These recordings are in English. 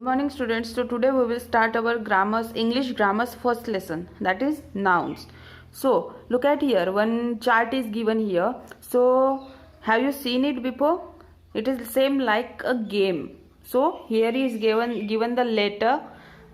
Good morning students. So today we will start our grammars, English grammars first lesson, that is nouns. So look at here, one chart is given here. So have you seen it before? It is same like a game. So here is given the letter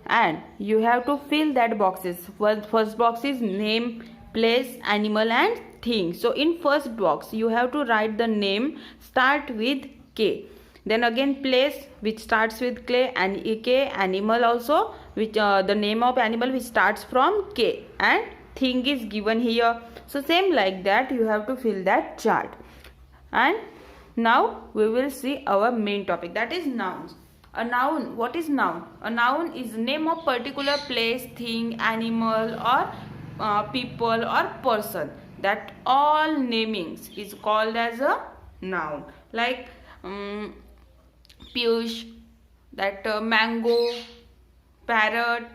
and you have to fill that boxes. First box is name, place, animal and thing. So in first box you have to write the name start with K. Then again place which starts with K, and K, animal also which the name of animal which starts from K, and thing is given here. So same like that you have to fill that chart. And now we will see our main topic, that is nouns. A noun, what is noun? A noun is name of particular place, thing, animal or people or person. That all namings is called as a noun. Like Piyush, that mango, parrot,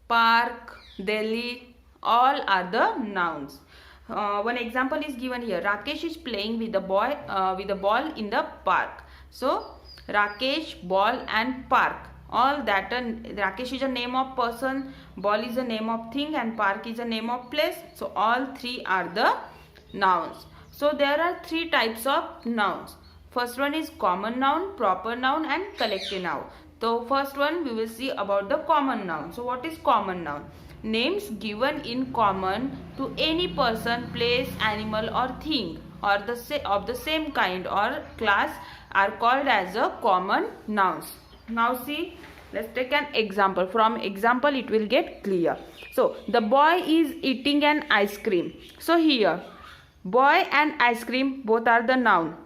park, Delhi, all are the nouns. One example is given here. Rakesh is playing with the ball in the park. So Rakesh, ball and park. All that Rakesh is a name of person, ball is a name of thing and park is a name of place. So all three are the nouns. So there are three types of nouns. First one is common noun, proper noun and collective noun. So first one we will see about the common noun. So what is common noun? Names given in common to any person, place, animal or thing or of the same kind or class are called as a common nouns. Now see, let's take an example. From example it will get clear. So the boy is eating an ice cream. So here boy and ice cream both are the noun.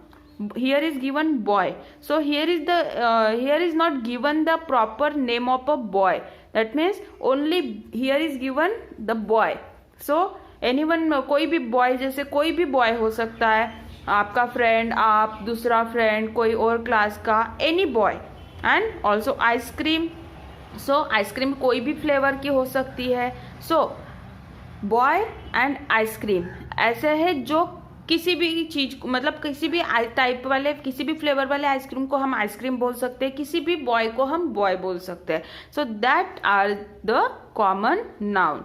Here is given boy. So here is not given the proper name of a boy. That means only here is given the boy. So anyone, कोई भी boy, जैसे कोई भी boy हो सकता है, आपका friend, आप दूसरा friend, कोई और class का, any boy. And also ice cream. So ice cream कोई भी flavor की हो सकती है. So boy and ice cream ऐसे है जो किसी भी चीज, मतलब किसी भी टाइप वाले, किसी भी फ्लेवर वाले आइसक्रीम को हम आइसक्रीम बोल सकते हैं, किसी भी बॉय को हम बॉय बोल सकते हैं. So that are the common noun.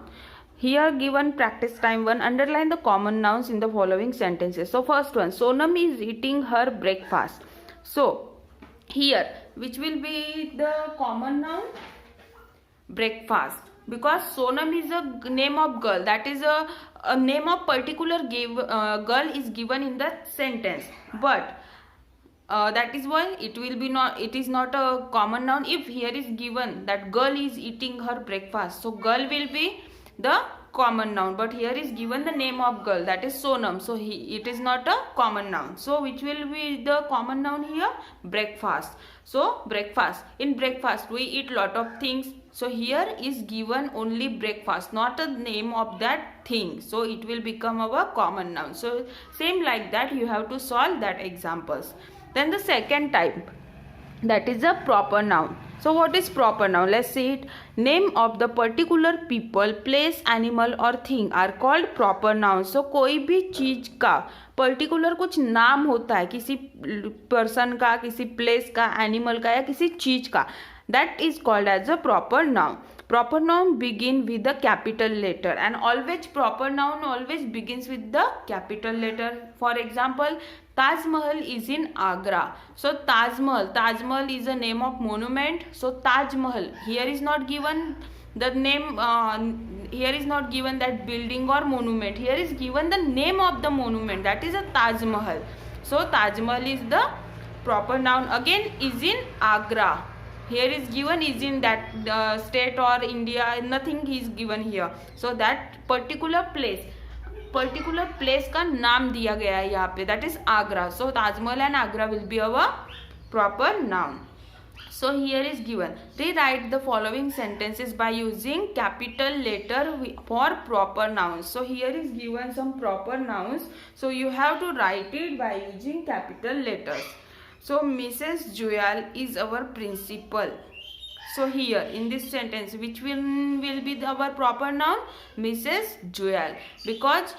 Here given practice time 1, underline the common nouns in the following sentences. So first one, Sonam is eating her breakfast. So here which will be the common noun? Breakfast, because Sonam is a name of girl, that is a name of particular girl is given in the sentence, but that is why it is not a common noun. If here is given that girl is eating her breakfast, so girl will be the common noun, but here is given the name of girl, that is Sonam, so it is not a common noun. So which will be the common noun here? Breakfast. So breakfast, in breakfast we eat lot of things. So here is given only breakfast, not a name of that thing, so it will become our common noun. So same like that you have to solve that examples. Then the second type, that is a proper noun. So what is proper noun? Let's see it. Name of the particular people, place, animal or thing are called proper nouns. So कोई भी चीज का particular कुछ नाम होता है, किसी person का, किसी प्लेस का, एनिमल का या किसी चीज का, that is called as a proper noun. Proper noun begin with the capital letter, and always proper noun always begins with the capital letter. For example, Taj Mahal is in Agra. So Taj Mahal is a name of monument. So Taj Mahal, here is not given the name, here is not given that building or monument. Here is given the name of the monument, that is a Taj Mahal. So Taj Mahal is the proper noun. Again, is in Agra. Here is given is in that state or India, nothing is given here. So that particular place का नाम दिया गया है यहाँ पे, that is Agra. So Taj Mahal and Agra will be our proper noun. So here is given, rewrite the following sentences by using capital letter for proper nouns. So here is given some proper nouns, so you have to write it by using capital letters. So Mrs. Joyal is our principal. So here in this sentence, which will be our proper noun? Mrs. Joyal, because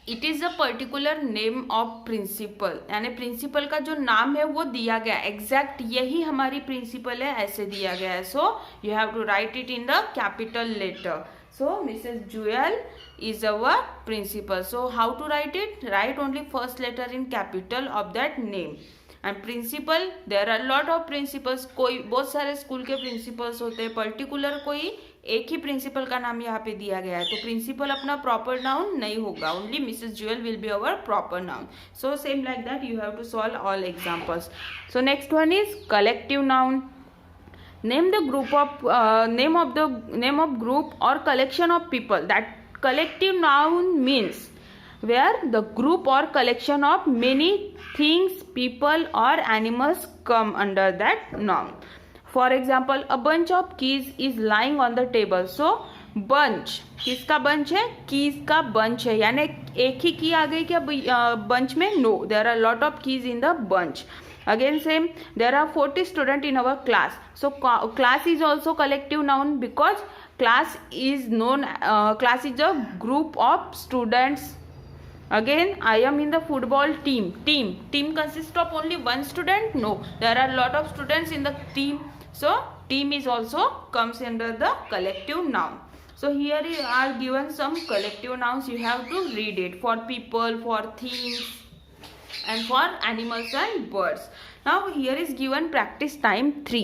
it is a particular name of principal, यानी principal का जो नाम है वो दिया गया, exact यही हमारी प्रिंसिपल है ऐसे दिया गया है. So you have to write it in the capital letter. So Mrs Joyal is our principal. So how to write it? Write only first letter in capital of that name. And principal, there are lot of principals. कोई बहुत सारे school के principles होते हैं, particular कोई एक ही principal का नाम यहाँ पे दिया गया है, तो प्रिंसिपल अपना प्रॉपर नाउन नहीं होगा. Only Mrs Joyal will be our proper noun. So same like that you have to solve all examples. So next one is collective noun. Name the group of name of group or collection of people. That collective noun means where the group or collection of many things, people or animals come under that noun. For example, a bunch of keys is lying on the table. So bunch किसका bunch है? keys का bunch है, यानी एक ही key आ गई क्या bunch में? No, there are lot of keys in the bunch. Again same, there are 40 students in our class. So class is also collective noun because class is a group of students. Again, I am in the football team. Team consists of only one student? No, there are lot of students in the team. So team is also comes under the collective noun. So here are given some collective nouns. You have to read it for people, for things, and for animals and birds. Now here is given practice time 3.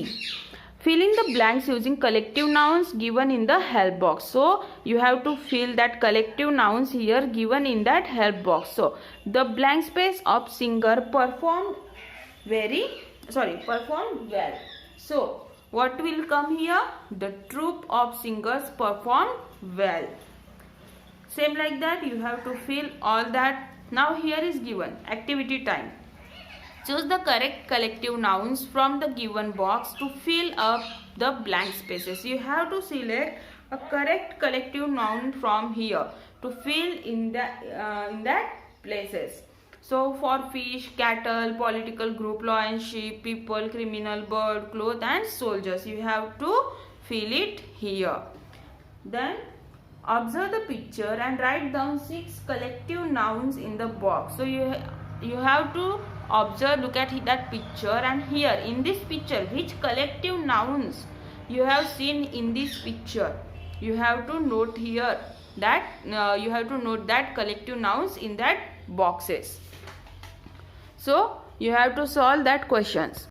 Fill in the blanks using collective nouns given in the help box. So you have to fill that collective nouns here given in that help box. So the blank space of singer performed well. So what will come here? The troupe of singers performed well. Same like that you have to fill all that. Now here is given activity time. Choose the correct collective nouns from the given box to fill up the blank spaces. You have to select a correct collective noun from here to fill in that places. So for fish, cattle, political group, lion, sheep, people, criminal, bird, cloth and soldiers, you have to fill it here. Then observe the picture and write down 6 collective nouns in the box. So you have to observe, look at that picture, and here in this picture which collective nouns you have seen in this picture. You have to note here that collective nouns in that boxes. So you have to solve that questions.